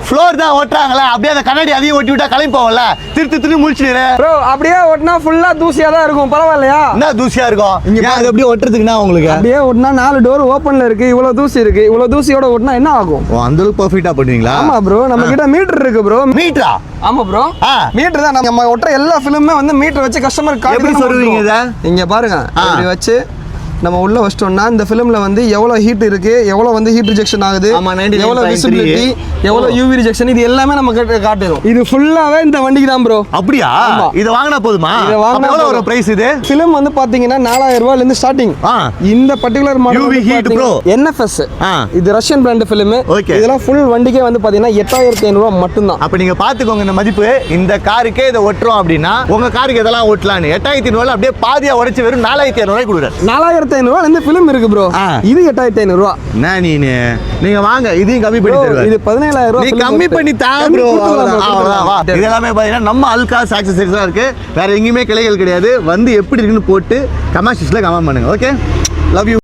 Floor தான் ஓட்டுறாங்களே, அப்படியே அந்த கண்ணாடி அதையும் ஓட்டி விட்டா கிளம்பி போகல, திருத்தி முடிச்சுட்டு ப்ரோ. அப்படியே ஓட்டினா ஃபுல்லா தூசியா தான் இருக்கும், பரவாயில்லையா? என்ன தூசியா இருக்கும் இங்க? அது அப்படியே ஓட்டுறதுக்குன்னா உங்களுக்கு அப்படியே ஓட்டினா 4 டோர் ஓப்பன்ல இருக்கு, இவ்வளவு தூசி இருக்கு, இவ்வளவு தூசியோட ஓட்டினா என்ன ஆகும்? அந்த அளவுக்கு பர்ஃபெக்ட்டா பண்ணுவீங்களா? ஆமா ப்ரோ, நம்ம கிட்ட மீட்டர் இருக்கு ப்ரோ. மீட்டரா? ஆமா ப்ரோ, மீட்டர் தான். நம்ம ஒட்டுற எல்லா ஃபிலிமுமே வந்து மீட்டர் வச்சு கஸ்டமர் எப்படி சொல்றீங்க இத? இங்க பாருங்க, இப்படி வச்சு நம்ம உள்ள வச்சிட்டோம்னா இந்த ஃபிலிம்ல வந்து எவ்வளவு ஹீட் இருக்கு, எவ்வளவு வந்து ஹீட் ரிஜெக்ஷன் ஆகுது, எவ்வளவு விசிபிலிட்டி, எவ்வளவு யூவி ரிஜெக்ஷன், இது எல்லாமே நமக்கு காட்டுறோம். இது ஃபுல்லாவே இந்த வண்டிக்கு தான் ப்ரோ. அப்படியா? இத வாங்குனா போதுமா? இத வாங்குனா எவ்வளவு ஒரு பிரைஸ் இது? ஃபிலிம் வந்து பாத்தீங்கன்னா 4000 ரூபாயில இருந்து ஸ்டார்டிங். இந்த particular model UV heat bro NFS. இது ரஷ்யன் பிராண்ட் ஃபிலிம். இதெல்லாம் ஃபுல் வண்டிக்கே வந்து பாத்தீங்கன்னா 8500 ரூபாய் மட்டும் தான். அப்ப நீங்க பாத்துக்கோங்க இந்த மதிப்பு. இந்த காருக்கே இத ஓட்றோம் அப்படினா உங்க காருக்கு இதெல்லாம் ஓட்டலாம்னு 8500 அப்படியே பாதியா உடைச்சு வெறும் 4500 ரூபாய் கொடுக்குறாரு. 4500 ரூபாய் இந்த ஃபிலிம் இருக்கு ப்ரோ. இது 8500 ரூபாய். நீங்க வாங்க, இதையும் கம்மி பண்ணி தருவாரு. இது 17000 ரூபாய். நீ கம்மி பண்ணி தா ப்ரோ. இது எல்லாமே பாத்தீங்கன்னா நம்ம அல்காஸ் ஆக்சஸரீஸ் தான் இருக்கு, வேற எங்கேயுமே கிளைகள் கிடையாது. வந்து எப்படி இருக்குன்னு போட்டு கமெண்ட் செக்ஷன்ல கமெண்ட் பண்ணுங்க. Okay, love you.